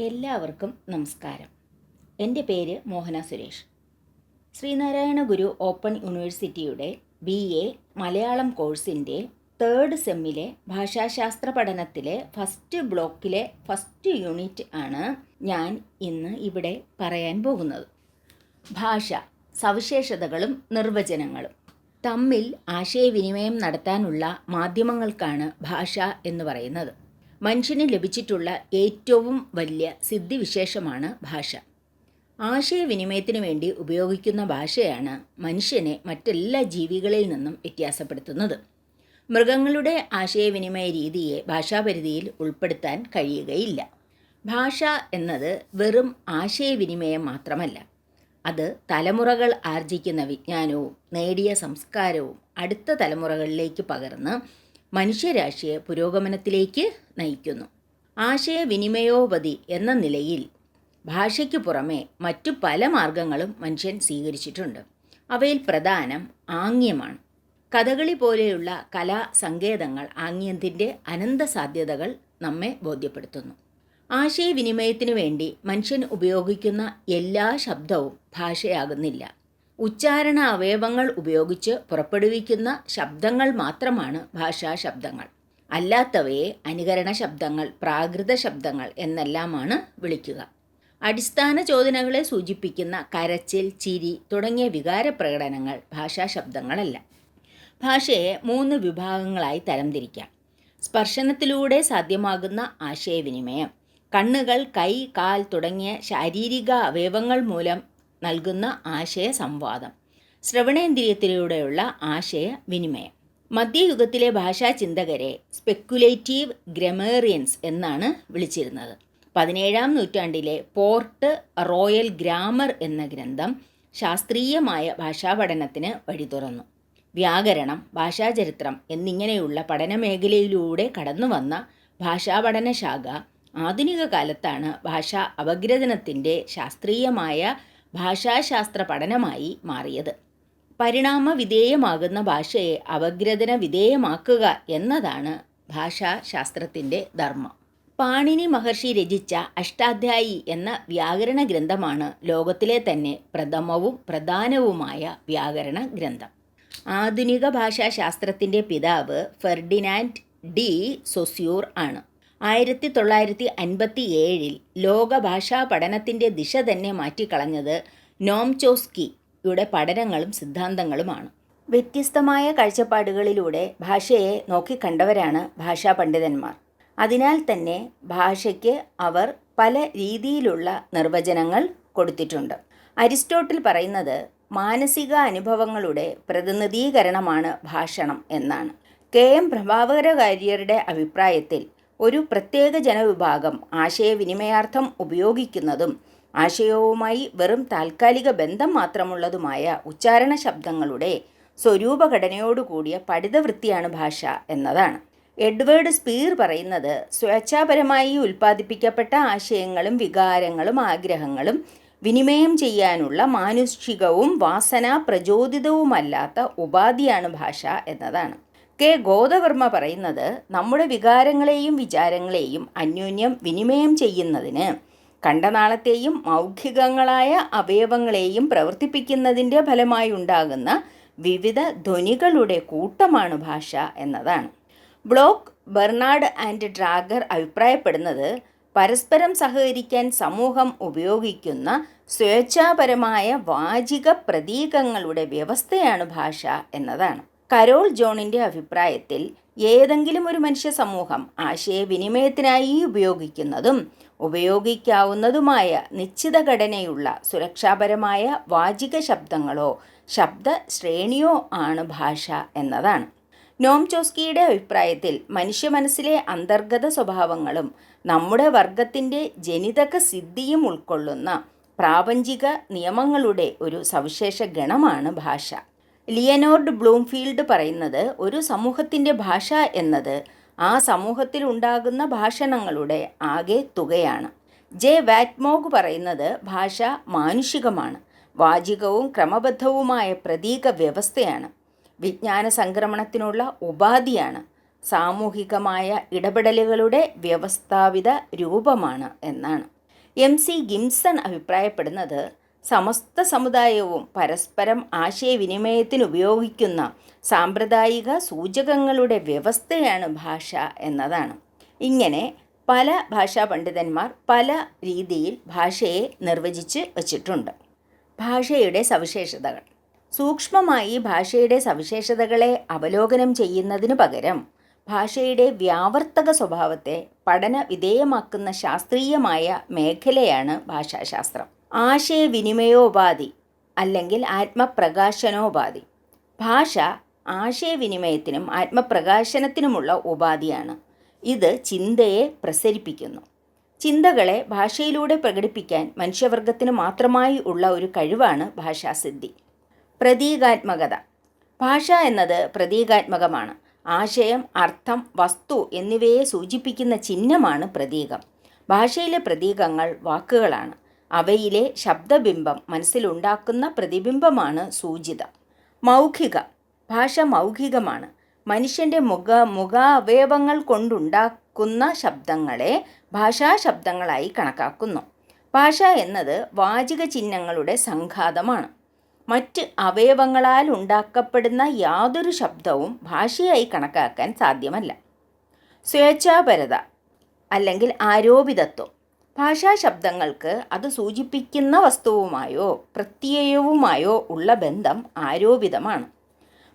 എല്ലാവർക്കും നമസ്കാരം. എൻ്റെ പേര് മോഹന സുരേഷ്. ശ്രീനാരായണ ഗുരു ഓപ്പൺ യൂണിവേഴ്സിറ്റിയുടെ BA മലയാളം കോഴ്സിൻ്റെ 3rd സെമ്മിലെ ഭാഷാശാസ്ത്ര പഠനത്തിലെ ഫസ്റ്റ് ബ്ലോക്കിലെ ഫസ്റ്റ് യൂണിറ്റ് ആണ് ഞാൻ ഇന്ന് ഇവിടെ പറയാൻ പോകുന്നത്. ഭാഷ, സവിശേഷതകളും നിർവചനങ്ങളും. തമ്മിൽ ആശയവിനിമയം നടത്താനുള്ള മാധ്യമങ്ങൾക്കാണ് ഭാഷ എന്ന് പറയുന്നത്. മനുഷ്യന് ലഭിച്ചിട്ടുള്ള ഏറ്റവും വലിയ സിദ്ധിവിശേഷമാണ് ഭാഷ. ആശയവിനിമയത്തിന് വേണ്ടി ഉപയോഗിക്കുന്ന ഭാഷയാണ് മനുഷ്യനെ മറ്റെല്ലാ ജീവികളിൽ നിന്നും വ്യത്യാസപ്പെടുത്തുന്നത്. മൃഗങ്ങളുടെ ആശയവിനിമയ രീതിയെ ഭാഷാപരിധിയിൽ ഉൾപ്പെടുത്താൻ കഴിയുകയില്ല. ഭാഷ എന്നത് വെറും ആശയവിനിമയം മാത്രമല്ല, അത് തലമുറകൾ ആർജിക്കുന്ന വിജ്ഞാനവും നേടിയ സംസ്കാരവും അടുത്ത തലമുറകളിലേക്ക് പകർന്ന് മനുഷ്യരാശിയെ പുരോഗമനത്തിലേക്ക് നയിക്കുന്നു. ആശയവിനിമയോപതി എന്ന നിലയിൽ ഭാഷയ്ക്ക് പുറമെ മറ്റു പല മാർഗങ്ങളും മനുഷ്യൻ സ്വീകരിച്ചിട്ടുണ്ട്. അവയിൽ പ്രധാനം ആംഗ്യമാണ്. കഥകളി പോലെയുള്ള കലാസങ്കേതങ്ങൾ ആംഗ്യത്തിൻ്റെ അനന്ത സാധ്യതകൾ നമ്മെ ബോധ്യപ്പെടുത്തുന്നു. ആശയവിനിമയത്തിനു വേണ്ടി മനുഷ്യൻ ഉപയോഗിക്കുന്ന എല്ലാ ശബ്ദവും ഭാഷയാകുന്നില്ല. ഉച്ചാരണ അവയവങ്ങൾ ഉപയോഗിച്ച് പുറപ്പെടുവിക്കുന്ന ശബ്ദങ്ങൾ മാത്രമാണ് ഭാഷാ ശബ്ദങ്ങൾ. അല്ലാത്തവയെ അനുകരണ ശബ്ദങ്ങൾ, പ്രാകൃത ശബ്ദങ്ങൾ എന്നെല്ലാമാണ് വിളിക്കുക. അടിസ്ഥാന ചോദനകളെ സൂചിപ്പിക്കുന്ന കരച്ചിൽ, ചിരി തുടങ്ങിയ വികാരപ്രകടനങ്ങൾ ഭാഷാ ശബ്ദങ്ങളല്ല. ഭാഷയെ 3 വിഭാഗങ്ങളായി തരംതിരിക്കാം. സ്പർശനത്തിലൂടെ സാധ്യമാകുന്ന ആശയവിനിമയം, കണ്ണുകൾ, കൈ, കാൽ തുടങ്ങിയ ശാരീരിക അവയവങ്ങൾ മൂലം നൽകുന്ന ആശയ സംവാദം, ശ്രവണേന്ദ്രിയത്തിലൂടെയുള്ള ആശയവിനിമയം. മധ്യയുഗത്തിലെ ഭാഷാ ചിന്തകരെ സ്പെക്കുലേറ്റീവ് ഗ്രമേറിയൻസ് എന്നാണ് വിളിച്ചിരുന്നത്. 17-ാം നൂറ്റാണ്ടിലെ പോർട്ട് റോയൽ ഗ്രാമർ എന്ന ഗ്രന്ഥം ശാസ്ത്രീയമായ ഭാഷാപഠനത്തിന് വഴി തുറന്നു. വ്യാകരണം, ഭാഷാചരിത്രം എന്നിങ്ങനെയുള്ള പഠനമേഖലയിലൂടെ കടന്നുവന്ന ഭാഷാപഠന ശാഖ ആധുനിക കാലത്താണ് ഭാഷാ അപഗ്രഥനത്തിൻ്റെ ശാസ്ത്രീയമായ ഭാഷാശാസ്ത്ര പഠനമായി മാറിയത്. പരിണാമവിധേയമാകുന്ന ഭാഷയെ അപഗ്രഥന വിധേയമാക്കുക എന്നതാണ് ഭാഷാശാസ്ത്രത്തിൻ്റെ ധർമ്മം. പാണിനി മഹർഷി രചിച്ച അഷ്ടാധ്യായി എന്ന വ്യാകരണ ഗ്രന്ഥമാണ് ലോകത്തിലെ തന്നെ പ്രഥമവും പ്രധാനവുമായ വ്യാകരണ ഗ്രന്ഥം. ആധുനിക ഭാഷാശാസ്ത്രത്തിൻ്റെ പിതാവ് ഫെർഡിനാൻഡ് ഡി സൊസ്യൂർ ആണ്. 1957 ലോക ഭാഷാ പഠനത്തിൻ്റെ ദിശ തന്നെ മാറ്റിക്കളഞ്ഞത് നോം ചോസ്കിയുടെ പഠനങ്ങളും സിദ്ധാന്തങ്ങളുമാണ്. വ്യത്യസ്തമായ കാഴ്ചപ്പാടുകളിലൂടെ ഭാഷയെ നോക്കിക്കണ്ടവരാണ് ഭാഷാ പണ്ഡിതന്മാർ. അതിനാൽ തന്നെ ഭാഷയ്ക്ക് അവർ പല രീതിയിലുള്ള നിർവചനങ്ങൾ കൊടുത്തിട്ടുണ്ട്. അരിസ്റ്റോട്ടിൽ പറയുന്നത് മാനസിക അനുഭവങ്ങളുടെ പ്രതിനിധീകരണമാണ് ഭാഷണം എന്നാണ്. KM പ്രഭാകരകാര്യരുടെ അഭിപ്രായത്തിൽ ഒരു പ്രത്യേക ജനവിഭാഗം ആശയവിനിമയാർത്ഥം ഉപയോഗിക്കുന്നതും ആശയവുമായി വെറും താൽക്കാലിക ബന്ധം മാത്രമുള്ളതുമായ ഉച്ചാരണ ശബ്ദങ്ങളുടെ സ്വരൂപഘടനയോടുകൂടിയ പഠിതവൃത്തിയാണ് ഭാഷ എന്നതാണ്. എഡ്വേർഡ് സ്പീർ പറയുന്നത് സ്വേച്ഛാപരമായി ഉൽപ്പാദിപ്പിക്കപ്പെട്ട ആശയങ്ങളും വികാരങ്ങളും ആഗ്രഹങ്ങളും വിനിമയം ചെയ്യാനുള്ള മാനുഷികവും വാസനാ പ്രചോദിതവുമല്ലാത്ത ഉപാധിയാണ് ഭാഷ എന്നതാണ്. ഗോദവർമ്മ പറയുന്നത് നമ്മുടെ വികാരങ്ങളെയും വിചാരങ്ങളെയും അന്യോന്യം വിനിമയം ചെയ്യുന്നതിന് കണ്ടനാളത്തെയും മൗഖികങ്ങളായ അവയവങ്ങളെയും പ്രവർത്തിപ്പിക്കുന്നതിൻ്റെ ഫലമായി ഉണ്ടാകുന്ന വിവിധ ധ്വനികളുടെ കൂട്ടമാണ് ഭാഷ എന്നതാണ്. ബ്ലോക്ക്, ബെർണാഡ് ആൻഡ് ഡ്രാഗർ അഭിപ്രായപ്പെടുന്നത് പരസ്പരം സഹകരിക്കാൻ സമൂഹം ഉപയോഗിക്കുന്ന സ്വേച്ഛാപരമായ വാചിക പ്രതീകങ്ങളുടെ വ്യവസ്ഥയാണ് ഭാഷ എന്നതാണ്. കരോൾ ജോണിൻ്റെ അഭിപ്രായത്തിൽ ഏതെങ്കിലും ഒരു മനുഷ്യ സമൂഹം ആശയവിനിമയത്തിനായി ഉപയോഗിക്കുന്നതും ഉപയോഗിക്കാവുന്നതുമായ നിശ്ചിത ഘടനയുള്ള സുരക്ഷാപരമായ വാചിക ശബ്ദങ്ങളോ ശബ്ദ ശ്രേണിയോ ആണ് ഭാഷ എന്നതാണ്. നോം ചോസ്കിയുടെ അഭിപ്രായത്തിൽ മനുഷ്യ മനസ്സിലെ അന്തർഗത സ്വഭാവങ്ങളും നമ്മുടെ വർഗത്തിൻ്റെ ജനിതക സിദ്ധിയും ഉൾക്കൊള്ളുന്ന പ്രാപഞ്ചിക നിയമങ്ങളുടെ ഒരു സവിശേഷ ഗണമാണ് ഭാഷ. ലിയനോർഡ് ബ്ലൂംഫീൽഡ് പറയുന്നത് ഒരു സമൂഹത്തിൻ്റെ ഭാഷ എന്നത് ആ സമൂഹത്തിൽ ഉണ്ടാകുന്ന ഭാഷണങ്ങളുടെ ആകെ തുകയാണ്. വാറ്റ്മോഗ് പറയുന്നത് ഭാഷ മാനുഷികമാണ്, വാചികവും ക്രമബദ്ധവുമായ പ്രതീക വ്യവസ്ഥയാണ്, വിജ്ഞാന സംക്രമണത്തിനുള്ള ഉപാധിയാണ്, സാമൂഹികമായ ഇടപെടലുകളുടെ വ്യവസ്ഥാപിത രൂപമാണ് എന്നാണ്. MC ഗിംസൺ അഭിപ്രായപ്പെടുന്നത് സമസ്ത സമുദായവും പരസ്പരം ആശയവിനിമയത്തിനുപയോഗിക്കുന്ന സാമ്പ്രദായിക സൂചകങ്ങളുടെ വ്യവസ്ഥയാണ് ഭാഷ എന്നതാണ്. ഇങ്ങനെ പല ഭാഷാ പണ്ഡിതന്മാർ പല രീതിയിൽ ഭാഷയെ നിർവചിച്ച് വച്ചിട്ടുണ്ട്. ഭാഷയുടെ സവിശേഷതകൾ. സൂക്ഷ്മമായി ഭാഷയുടെ സവിശേഷതകളെ അവലോകനം ചെയ്യുന്നതിനു പകരം ഭാഷയുടെ വ്യാവർത്തക സ്വഭാവത്തെ പഠന വിധേയമാക്കുന്ന ശാസ്ത്രീയമായ മേഖലയാണ് ഭാഷാശാസ്ത്രം. ആശയവിനിമയോപാധി അല്ലെങ്കിൽ ആത്മപ്രകാശനോപാധി. ഭാഷ ആശയവിനിമയത്തിനും ആത്മപ്രകാശനത്തിനുമുള്ള ഉപാധിയാണ്. ഇത് ചിന്തയെ പ്രസരിപ്പിക്കുന്നു. ചിന്തകളെ ഭാഷയിലൂടെ പ്രകടിപ്പിക്കാൻ മനുഷ്യവർഗത്തിന് മാത്രമായി ഉള്ള ഒരു കഴിവാണ് ഭാഷാസിദ്ധി. പ്രതീകാത്മകത. ഭാഷ എന്നത് പ്രതീകാത്മകമാണ്. ആശയം, അർത്ഥം, വസ്തു എന്നിവയെ സൂചിപ്പിക്കുന്ന ചിഹ്നമാണ് പ്രതീകം. ഭാഷയിലെ പ്രതീകങ്ങൾ വാക്കുകളാണ്. അവയിലെ ശബ്ദബിംബം മനസ്സിലുണ്ടാക്കുന്ന പ്രതിബിംബമാണ് സൂചിത. മൗഖിക. ഭാഷ മൗഖികമാണ്. മനുഷ്യൻ്റെ മുഖാവയവങ്ങൾ കൊണ്ടുണ്ടാക്കുന്ന ശബ്ദങ്ങളെ ഭാഷാശബ്ദങ്ങളായി കണക്കാക്കുന്നു. ഭാഷ എന്നത് വാചിക ചിഹ്നങ്ങളുടെ സംഘാതമാണ്. മറ്റ് അവയവങ്ങളാൽ ഉണ്ടാക്കപ്പെടുന്ന യാതൊരു ശബ്ദവും ഭാഷയായി കണക്കാക്കാൻ സാധ്യമല്ല. സ്വേച്ഛാപരത അല്ലെങ്കിൽ ആരോപിതത്വം. ഭാഷാശബ്ദങ്ങൾക്ക് അത് സൂചിപ്പിക്കുന്ന വസ്തുവുമായോ പ്രത്യയവുമായോ ഉള്ള ബന്ധം ആരോപിതമാണ്.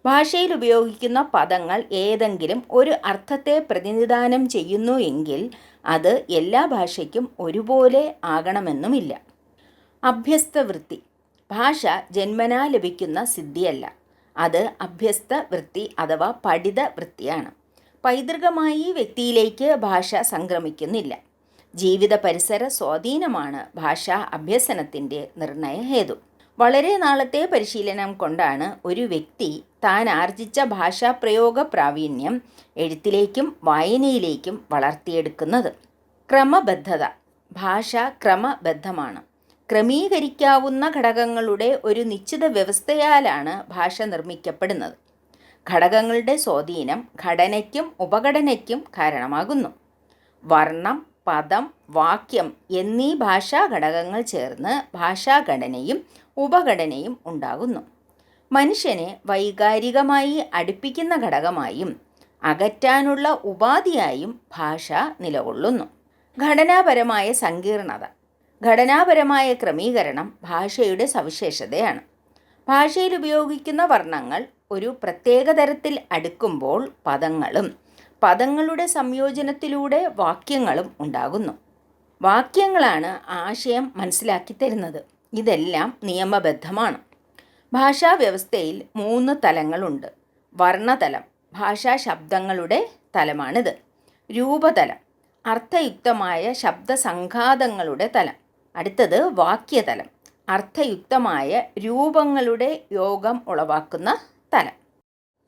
ഭാഷയിൽ ഉപയോഗിക്കുന്ന പദങ്ങൾ ഏതെങ്കിലും ഒരു അർത്ഥത്തെ പ്രതിനിധാനം ചെയ്യുന്നു എങ്കിൽ അത് എല്ലാ ഭാഷയ്ക്കും ഒരുപോലെ ആകണമെന്നുമില്ല. അഭ്യസ്തവൃത്തി. ഭാഷ ജന്മനാ ലഭിക്കുന്ന സിദ്ധിയല്ല. അത് അഭ്യസ്ത വൃത്തി അഥവാ പഠിത വൃത്തിയാണ്. പൈതൃകമായി വ്യക്തിയിലേക്ക് ഭാഷ സംക്രമിക്കുന്നില്ല. ജീവിത പരിസര സ്വാധീനമാണ് ഭാഷാ അഭ്യസനത്തിൻ്റെ നിർണയഹേതു. വളരെ നാളത്തെ പരിശീലനം കൊണ്ടാണ് ഒരു വ്യക്തി താൻ ആർജിച്ച ഭാഷാപ്രയോഗ പ്രാവീണ്യം എഴുത്തിലേക്കും വായനയിലേക്കും വളർത്തിയെടുക്കുന്നത്. ക്രമബദ്ധത. ഭാഷ ക്രമബദ്ധമാണ്. ക്രമീകരിക്കാവുന്ന ഘടകങ്ങളുടെ ഒരു നിശ്ചിത വ്യവസ്ഥയാലാണ് ഭാഷ നിർമ്മിക്കപ്പെടുന്നത്. ഘടകങ്ങളുടെ സ്വാധീനം ഘടനയ്ക്കും ഉപഘടനയ്ക്കും കാരണമാകുന്നു. വർണ്ണം, പദം, വാക്യം എന്നീ ഭാഷാ ഘടകങ്ങൾ ചേർന്ന് ഭാഷാഘടനയും ഉപഘടനയും ഉണ്ടാകുന്നു. മനുഷ്യനെ വൈകാരികമായി അടുപ്പിക്കുന്ന ഘടകമായും അകറ്റാനുള്ള ഉപാധിയായും ഭാഷ നിലകൊള്ളുന്നു. ഘടനാപരമായ സങ്കീർണത. ഘടനാപരമായ ക്രമീകരണം ഭാഷയുടെ സവിശേഷതയാണ്. ഭാഷയിൽ ഉപയോഗിക്കുന്ന വർണ്ണങ്ങൾ ഒരു പ്രത്യേക തരത്തിൽ അടുക്കുമ്പോൾ പദങ്ങളും പദങ്ങളുടെ സംയോജനത്തിലൂടെ വാക്യങ്ങളും ഉണ്ടാകുന്നു. വാക്യങ്ങളാണ് ആശയം മനസ്സിലാക്കി തരുന്നത്. ഇതെല്ലാം നിയമബദ്ധമാണ്. ഭാഷാവ്യവസ്ഥയിൽ 3 തലങ്ങളുണ്ട്. വർണ്ണതലം ഭാഷാ ശബ്ദങ്ങളുടെ തലമാണിത്. രൂപതലം അർത്ഥയുക്തമായ ശബ്ദസംഘാതങ്ങളുടെ തലം. അടുത്തത് വാക്യതലം അർത്ഥയുക്തമായ രൂപങ്ങളുടെ യോഗം ഉളവാക്കുന്ന തലം.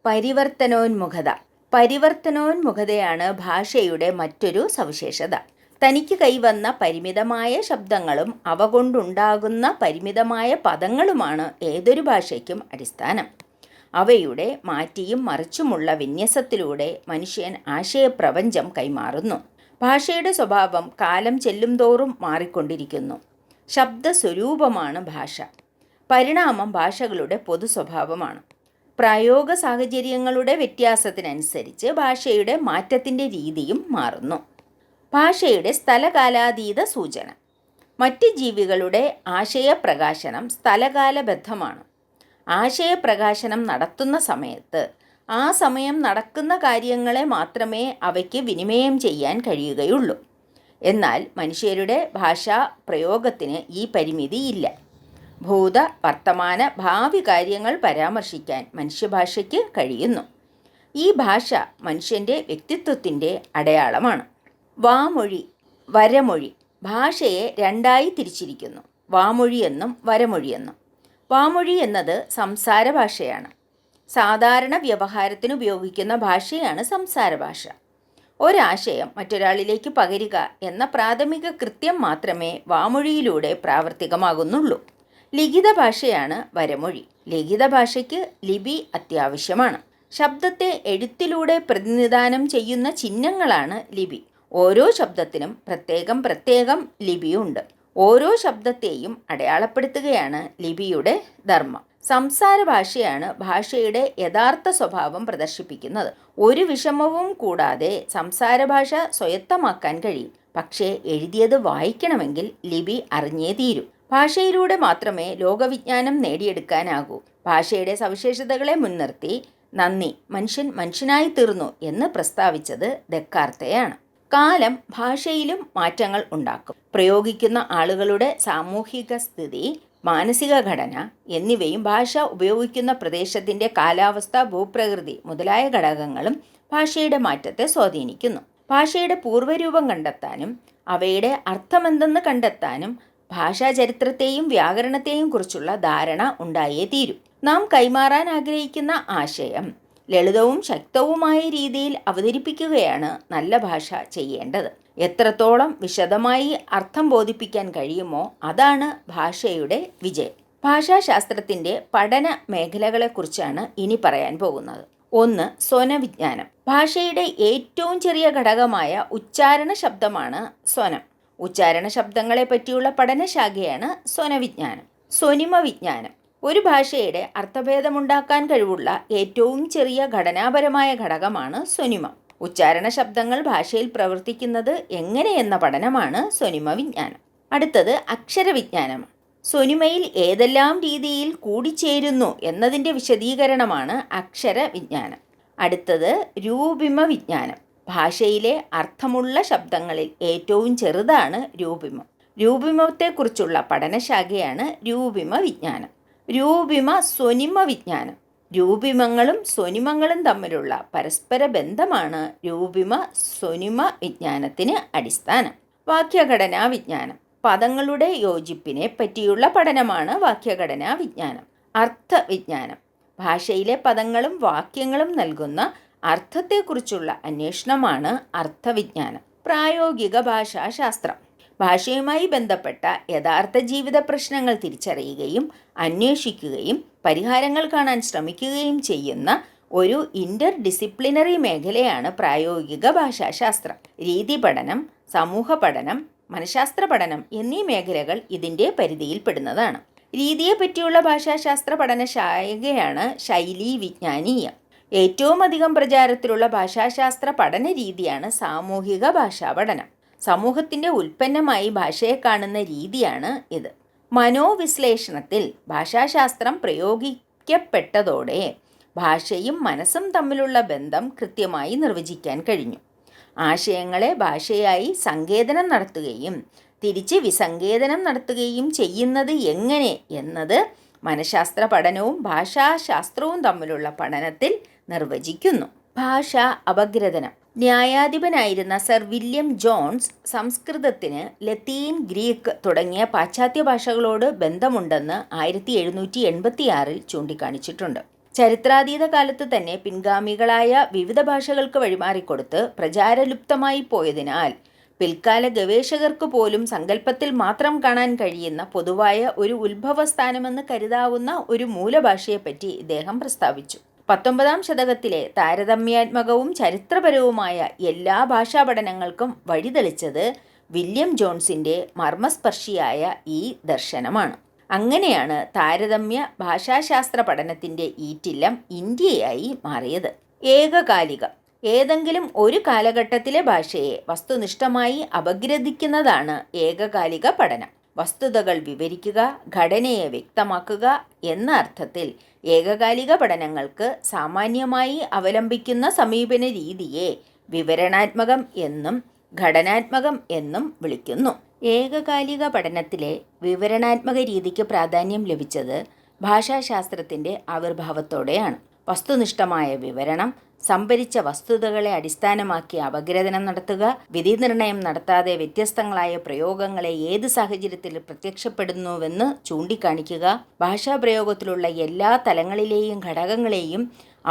പരിവർത്തനോന്മുഖത. പരിവർത്തനോന്മുഖതയാണ് ഭാഷയുടെ മറ്റൊരു സവിശേഷത. തനിക്ക് കൈവന്ന പരിമിതമായ ശബ്ദങ്ങളും അവ കൊണ്ടുണ്ടാകുന്ന പരിമിതമായ പദങ്ങളുമാണ് ഏതൊരു ഭാഷയ്ക്കും അടിസ്ഥാനം. അവയുടെ മാറ്റിയും മറിച്ചുമുള്ള വിന്യസത്തിലൂടെ മനുഷ്യൻ ആശയപ്രപഞ്ചം കൈമാറുന്നു. ഭാഷയുടെ സ്വഭാവം കാലം ചെല്ലുംതോറും മാറിക്കൊണ്ടിരിക്കുന്നു. ശബ്ദസ്വരൂപമാണ് ഭാഷ. പരിണാമം ഭാഷകളുടെ പൊതു സ്വഭാവമാണ്. പ്രയോഗ സാഹചര്യങ്ങളുടെ വ്യത്യാസത്തിനനുസരിച്ച് ഭാഷയുടെ മാറ്റത്തിൻ്റെ രീതിയും മാറുന്നു. ഭാഷയുടെ സ്ഥലകാലാതീത സൂചന. മറ്റ് ജീവികളുടെ ആശയപ്രകാശനം സ്ഥലകാലബദ്ധമാണ്. ആശയപ്രകാശനം നടത്തുന്ന സമയത്ത് ആ സമയം നടക്കുന്ന കാര്യങ്ങളെ മാത്രമേ അവയ്ക്ക് വിനിമയം ചെയ്യാൻ കഴിയുകയുള്ളൂ. എന്നാൽ മനുഷ്യരുടെ ഭാഷാ പ്രയോഗത്തിന് ഈ പരിമിതിയില്ല. ഭൂത, വർത്തമാന, ഭാവി കാര്യങ്ങൾ പരാമർശിക്കാൻ മനുഷ്യഭാഷയ്ക്ക് കഴിയുന്നു. ഈ ഭാഷ മനുഷ്യൻ്റെ വ്യക്തിത്വത്തിൻ്റെ അടയാളമാണ്. വാമൊഴി, വരമൊഴി. ഭാഷയെ 2ആയി തിരിച്ചിരിക്കുന്നു, വാമൊഴിയെന്നും വരമൊഴിയെന്നും. വാമൊഴി എന്നത് സംസാര ഭാഷയാണ്. സാധാരണ വ്യവഹാരത്തിന് ഉപയോഗിക്കുന്ന ഭാഷയാണ് സംസാര ഭാഷ. ഒരാശയം മറ്റൊരാളിലേക്ക് പകരുക എന്ന പ്രാഥമിക കൃത്യം മാത്രമേ വാമൊഴിയിലൂടെ പ്രാവർത്തികമാകുന്നുള്ളൂ. ലിഖിത ഭാഷയാണ് വരമൊഴി. ലിഖിത ഭാഷയ്ക്ക് ലിപി അത്യാവശ്യമാണ്. ശബ്ദത്തെ എഴുത്തിലൂടെ പ്രതിനിധാനം ചെയ്യുന്ന ചിഹ്നങ്ങളാണ് ലിപി. ഓരോ ശബ്ദത്തിനും പ്രത്യേകം പ്രത്യേകം ലിപിയുണ്ട്. ഓരോ ശബ്ദത്തെയും അടയാളപ്പെടുത്തുകയാണ് ലിപിയുടെ ധർമ്മം. സംസാര ഭാഷയാണ് ഭാഷയുടെ യഥാർത്ഥ സ്വഭാവം പ്രദർശിപ്പിക്കുന്നത്. ഒരു വിഷമവും കൂടാതെ സംസാര ഭാഷ സ്വായത്തമാക്കാൻ കഴിയും. പക്ഷേ എഴുതിയത് വായിക്കണമെങ്കിൽ ലിപി അറിഞ്ഞേ തീരൂ. ഭാഷയിലൂടെ മാത്രമേ ലോകവിജ്ഞാനം നേടിയെടുക്കാനാകൂ. ഭാഷയുടെ സവിശേഷതകളെ മുൻനിർത്തി നന്ദി, മനുഷ്യൻ മനുഷ്യനായി തീർന്നു എന്ന് പ്രസ്താവിച്ചത് ദെക്കാർത്തേയാണ്. കാലം ഭാഷയിലും മാറ്റങ്ങൾ ഉണ്ടാക്കും. പ്രയോഗിക്കുന്ന ആളുകളുടെ സാമൂഹിക സ്ഥിതി, മാനസിക ഘടന എന്നിവയും ഭാഷ ഉപയോഗിക്കുന്ന പ്രദേശത്തിൻ്റെ കാലാവസ്ഥ, ഭൂപ്രകൃതി മുതലായ ഘടകങ്ങളും ഭാഷയുടെ മാറ്റത്തെ സ്വാധീനിക്കുന്നു. ഭാഷയുടെ പൂർവ്വരൂപം കണ്ടെത്താനും അവയുടെ അർത്ഥമെന്തെന്ന് കണ്ടെത്താനും ഭാഷാചരിത്രത്തെയും വ്യാകരണത്തെയും കുറിച്ചുള്ള ധാരണ ഉണ്ടായേ തീരൂ. നാം കൈമാറാൻ ആഗ്രഹിക്കുന്ന ആശയം ലളിതവും ശക്തവുമായ രീതിയിൽ അവതരിപ്പിക്കുകയാണ് നല്ല ഭാഷ ചെയ്യേണ്ടത്. എത്രത്തോളം വിശദമായി അർത്ഥം ബോധിപ്പിക്കാൻ കഴിയുമോ അതാണ് ഭാഷയുടെ വിജയം. ഭാഷാശാസ്ത്രത്തിൻ്റെ പഠന മേഖലകളെക്കുറിച്ചാണ് ഇനി പറയാൻ പോകുന്നത്. 1. സ്വനവിജ്ഞാനം. ഭാഷയുടെ ഏറ്റവും ചെറിയ ഘടകമായ ഉച്ചാരണ ശബ്ദമാണ് സ്വനം. ഉച്ചാരണ ശബ്ദങ്ങളെ പറ്റിയുള്ള പഠനശാഖയാണ് സ്വനവിജ്ഞാനം. സ്വനിമ വിജ്ഞാനം. ഒരു ഭാഷയുടെ അർത്ഥഭേദമുണ്ടാക്കാൻ കഴിവുള്ള ഏറ്റവും ചെറിയ ഘടനാപരമായ ഘടകമാണ് സ്വനിമ. ഉച്ചാരണ ശബ്ദങ്ങൾ ഭാഷയിൽ പ്രവർത്തിക്കുന്നത് എങ്ങനെയെന്ന പഠനമാണ് സ്വനിമ വിജ്ഞാനം. അടുത്തത് അക്ഷരവിജ്ഞാനമാണ്. സ്വനിമയിൽ ഏതെല്ലാം രീതിയിൽ കൂടിച്ചേരുന്നു എന്നതിൻ്റെ വിശദീകരണമാണ് അക്ഷരവിജ്ഞാനം. അടുത്തത് രൂപിമ വിജ്ഞാനം. ഭാഷയിലെ അർത്ഥമുള്ള ശബ്ദങ്ങളിൽ ഏറ്റവും ചെറുതാണ് രൂപിമം. രൂപിമത്തെക്കുറിച്ചുള്ള പഠനശാഖയാണ് രൂപിമ വിജ്ഞാനം. രൂപിമ സ്വനിമ വിജ്ഞാനം. രൂപിമങ്ങളും സ്വനിമങ്ങളും തമ്മിലുള്ള പരസ്പര ബന്ധമാണ് രൂപിമ സ്വനിമ വിജ്ഞാനത്തിന് അടിസ്ഥാനം. വാക്യഘടനാ വിജ്ഞാനം. പദങ്ങളുടെ യോജിപ്പിനെ പറ്റിയുള്ള പഠനമാണ് വാക്യഘടനാ വിജ്ഞാനം. അർത്ഥവിജ്ഞാനം. ഭാഷയിലെ പദങ്ങളും വാക്യങ്ങളും നൽകുന്ന അർത്ഥത്തെക്കുറിച്ചുള്ള അന്വേഷണമാണ് അർത്ഥവിജ്ഞാനം. പ്രായോഗിക ഭാഷാശാസ്ത്രം. ഭാഷയുമായി ബന്ധപ്പെട്ട യഥാർത്ഥ ജീവിത പ്രശ്നങ്ങൾ തിരിച്ചറിയുകയും അന്വേഷിക്കുകയും പരിഹാരങ്ങൾ കാണാൻ ശ്രമിക്കുകയും ചെയ്യുന്ന ഒരു ഇൻ്റർ ഡിസിപ്ലിനറി മേഖലയാണ് പ്രായോഗിക ഭാഷാശാസ്ത്രം. രീതി പഠനം, സമൂഹ പഠനം, മനഃശാസ്ത്ര പഠനം എന്നീ മേഖലകൾ ഇതിൻ്റെ പരിധിയിൽപ്പെടുന്നതാണ്. രീതിയെ പറ്റിയുള്ള ഭാഷാശാസ്ത്ര പഠനശാഖയാണ് ശൈലീ വിജ്ഞാനീയം. ഏറ്റവും അധികം പ്രചാരത്തിലുള്ള ഭാഷാശാസ്ത്ര പഠന രീതിയാണ് സാമൂഹിക ഭാഷാ പഠനം. സമൂഹത്തിൻ്റെ ഉൽപ്പന്നമായി ഭാഷയെ കാണുന്ന രീതിയാണ് ഇത്. മനോവിശ്ലേഷണത്തിൽ ഭാഷാശാസ്ത്രം പ്രയോഗിക്കപ്പെട്ടതോടെ ഭാഷയും മനസ്സും തമ്മിലുള്ള ബന്ധം കൃത്യമായി നിർവചിക്കാൻ കഴിഞ്ഞു. ആശയങ്ങളെ ഭാഷയായി സങ്കേതനം നടത്തുകയും തിരിച്ച് വിസങ്കേതനം നടത്തുകയും ചെയ്യുന്നത് എങ്ങനെ എന്നത് മനഃശാസ്ത്ര പഠനവും ഭാഷാശാസ്ത്രവും തമ്മിലുള്ള പഠനത്തിൽ നിർവചിക്കുന്നു. ഭാഷ അപഗ്രഥനം. ന്യായാധിപനായിരുന്ന സർ വില്യം ജോൺസ് സംസ്കൃതത്തിന് ലത്തീൻ, ഗ്രീക്ക് തുടങ്ങിയ പാശ്ചാത്യ ഭാഷകളോട് ബന്ധമുണ്ടെന്ന് 1786 ചൂണ്ടിക്കാണിച്ചിട്ടുണ്ട്. ചരിത്രാതീത കാലത്ത് തന്നെ പിൻഗാമികളായ വിവിധ ഭാഷകൾക്ക് വഴിമാറിക്കൊടുത്ത് പ്രചാരലുപ്തമായി പോയതിനാൽ പിൽക്കാല ഗവേഷകർക്ക് പോലും സങ്കല്പത്തിൽ മാത്രം കാണാൻ കഴിയുന്ന പൊതുവായ ഒരു ഉത്ഭവസ്ഥാനമെന്ന് കരുതാവുന്ന ഒരു മൂലഭാഷയെപ്പറ്റി ഇദ്ദേഹം പ്രസ്താവിച്ചു. 19-ാം ശതകത്തിലെ താരതമ്യാത്മകവും ചരിത്രപരവുമായ എല്ലാ ഭാഷാ പഠനങ്ങൾക്കും വഴിതെളിച്ചത് വില്യം ജോൺസിൻ്റെ മർമ്മസ്പർശിയായ ഈ ദർശനമാണ്. അങ്ങനെയാണ് താരതമ്യ ഭാഷാശാസ്ത്ര പഠനത്തിൻ്റെ ഈറ്റില്ലം ഇന്ത്യയായി മാറിയത്. ഏകകാലികം. ഏതെങ്കിലും ഒരു കാലഘട്ടത്തിലെ ഭാഷയെ വസ്തുനിഷ്ഠമായി അപഗ്രഥിക്കുന്നതാണ് ഏകകാലിക പഠനം. വസ്തുതകൾ വിവരിക്കുക, ഘടനയെ വ്യക്തമാക്കുക എന്ന അർത്ഥത്തിൽ ഏകകാലിക പഠനങ്ങൾക്ക് സാമാന്യമായി അവലംബിക്കുന്ന സമീപന രീതിയെ വിവരണാത്മകം എന്നും ഘടനാത്മകം എന്നും വിളിക്കുന്നു. ഏകകാലിക പഠനത്തിലെ വിവരണാത്മക രീതിക്ക് പ്രാധാന്യം ലഭിച്ചത് ഭാഷാശാസ്ത്രത്തിൻ്റെ ആവിർഭാവത്തോടെയാണ്. വസ്തുനിഷ്ഠമായ വിവരണം, സംഭരിച്ച വസ്തുതകളെ അടിസ്ഥാനമാക്കി അപഗ്രഥനം നടത്തുക, വിധിനിർണയം നടത്താതെ വ്യത്യസ്തങ്ങളായ പ്രയോഗങ്ങളെ ഏത് സാഹചര്യത്തിൽ പ്രത്യക്ഷപ്പെടുന്നുവെന്ന് ചൂണ്ടിക്കാണിക്കുക, ഭാഷാപ്രയോഗത്തിലുള്ള എല്ലാ തലങ്ങളിലെയും ഘടകങ്ങളെയും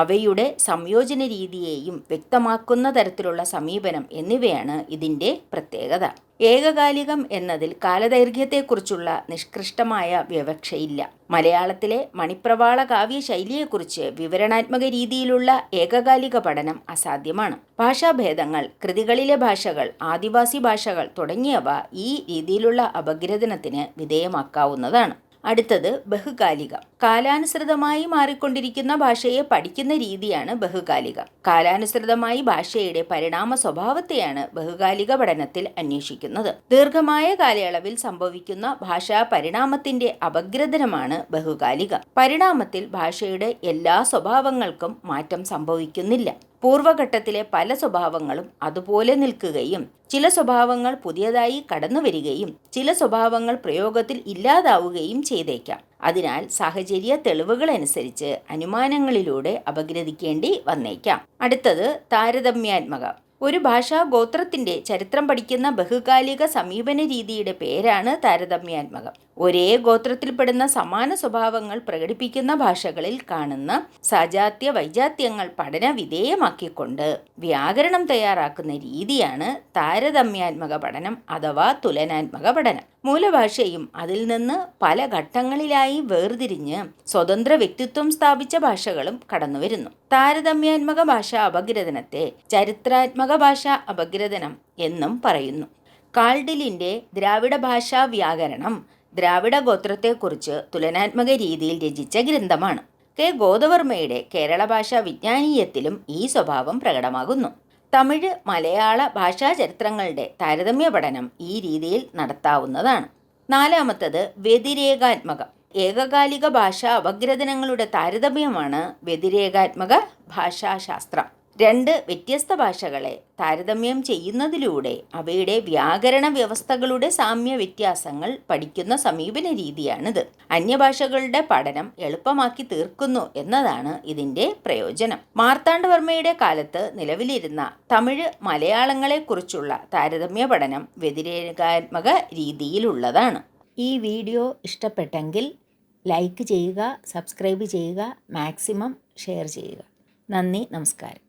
അവയുടെ സംയോജന രീതിയെയും വ്യക്തമാക്കുന്ന തരത്തിലുള്ള സമീപനം എന്നിവയാണ് ഇതിൻ്റെ പ്രത്യേകത. ഏകകാലികം എന്നതിൽ കാലദൈർഘ്യത്തെക്കുറിച്ചുള്ള നിഷ്കൃഷ്ടമായ വിവക്ഷയില്ല. മലയാളത്തിലെ മണിപ്രവാള കാവ്യ ശൈലിയെക്കുറിച്ച് വിവരണാത്മക രീതിയിലുള്ള ഏകകാലിക പഠനം അസാധ്യമാണ്. ഭാഷാഭേദങ്ങൾ, കൃതികളിലെ ഭാഷകൾ, ആദിവാസി ഭാഷകൾ തുടങ്ങിയവ ഈ രീതിയിലുള്ള അപഗ്രഥനത്തിന് വിധേയമാക്കാവുന്നതാണ്. അടുത്തത് ബഹുകാലിക. കാലാനുസൃതമായി മാറിക്കൊണ്ടിരിക്കുന്ന ഭാഷയെ പഠിക്കുന്ന രീതിയാണ് ബഹുകാലിക. കാലാനുസൃതമായി ഭാഷയുടെ പരിണാമ സ്വഭാവത്തെയാണ് ബഹുകാലിക പഠനത്തിൽ അന്വേഷിക്കുന്നത്. ദീർഘമായ കാലയളവിൽ സംഭവിക്കുന്ന ഭാഷാ പരിണാമത്തിന്റെ അപഗ്രഥനമാണ് ബഹുകാലിക. പരിണാമത്തിൽ ഭാഷയുടെ എല്ലാ സ്വഭാവങ്ങൾക്കും മാറ്റം സംഭവിക്കുന്നില്ല. പൂർവഘട്ടത്തിലെ പല സ്വഭാവങ്ങളും അതുപോലെ നിൽക്കുകയും ചില സ്വഭാവങ്ങൾ പുതിയതായി കടന്നു വരികയും ചില സ്വഭാവങ്ങൾ പ്രയോഗത്തിൽ ഇല്ലാതാവുകയും ചെയ്തേക്കാം. അതിനാൽ സാഹചര്യ തെളിവുകളനുസരിച്ച് അനുമാനങ്ങളിലൂടെ അപഗ്രഥിക്കേണ്ടി വന്നേക്കാം. അടുത്തത് താരതമ്യാത്മക. ഒരു ഭാഷാ ഗോത്രത്തിന്റെ ചരിത്രം പഠിക്കുന്ന ബഹുകാലിക സമീപന രീതിയുടെ പേരാണ് താരതമ്യാത്മകം. ഒരേ ഗോത്രത്തിൽപ്പെടുന്ന സമാന സ്വഭാവങ്ങൾ പ്രകടിപ്പിക്കുന്ന ഭാഷകളിൽ കാണുന്ന സജാത്യ വൈജാത്യങ്ങൾ പഠന വിധേയമാക്കിക്കൊണ്ട് വ്യാകരണം തയ്യാറാക്കുന്ന രീതിയാണ് താരതമ്യാത്മക പഠനം അഥവാ തുലനാത്മക പഠനം. മൂലഭാഷയും അതിൽ നിന്ന് പല ഘട്ടങ്ങളിലായി വേർതിരിഞ്ഞ് സ്വതന്ത്ര വ്യക്തിത്വം സ്ഥാപിച്ച ഭാഷകളും കടന്നുവരുന്നു. താരതമ്യാത്മക ഭാഷാ അപഗ്രഥനത്തെ ചരിത്രാത്മക ഭാഷാ അപഗ്രഥനം എന്നും പറയുന്നു. കാൾഡിലിൻ്റെ ദ്രാവിഡ ഭാഷാ വ്യാകരണം ദ്രാവിഡ ഗോത്രത്തെക്കുറിച്ച് തുലനാത്മക രീതിയിൽ രചിച്ച ഗ്രന്ഥമാണ്. കെ ഗോദവർമ്മയുടെ കേരള ഭാഷാ വിജ്ഞാനീയത്തിലും ഈ സ്വഭാവം പ്രകടമാകുന്നു. തമിഴ്, മലയാള ഭാഷാ ചരിത്രങ്ങളുടെ താരതമ്യ പഠനം ഈ രീതിയിൽ നടത്താവുന്നതാണ്. നാലാമത്തത് വ്യതിരേകാത്മകം. ഏകകാലിക ഭാഷാ അപഗ്രഥനങ്ങളുടെ താരതമ്യമാണ് വ്യതിരേകാത്മക ഭാഷാശാസ്ത്രം. രണ്ട് വ്യത്യസ്ത ഭാഷകളെ താരതമ്യം ചെയ്യുന്നതിലൂടെ അവയുടെ വ്യാകരണ വ്യവസ്ഥകളുടെ സാമ്യ വ്യത്യാസങ്ങൾ പഠിക്കുന്ന സമീപന രീതിയാണിത്. അന്യഭാഷകളുടെ പഠനം എളുപ്പമാക്കി തീർക്കുന്നു എന്നതാണ് ഇതിൻ്റെ പ്രയോജനം. മാർത്താണ്ഡവർമ്മയുടെ കാലത്ത് നിലവിലിരുന്ന തമിഴ്, മലയാളങ്ങളെക്കുറിച്ചുള്ള താരതമ്യ പഠനം വ്യതിരേകാത്മക രീതിയിലുള്ളതാണ്. ഈ വീഡിയോ ഇഷ്ടപ്പെട്ടെങ്കിൽ ലൈക്ക് ചെയ്യുക, സബ്സ്ക്രൈബ് ചെയ്യുക, മാക്സിമം ഷെയർ ചെയ്യുക. നന്ദി, നമസ്കാരം.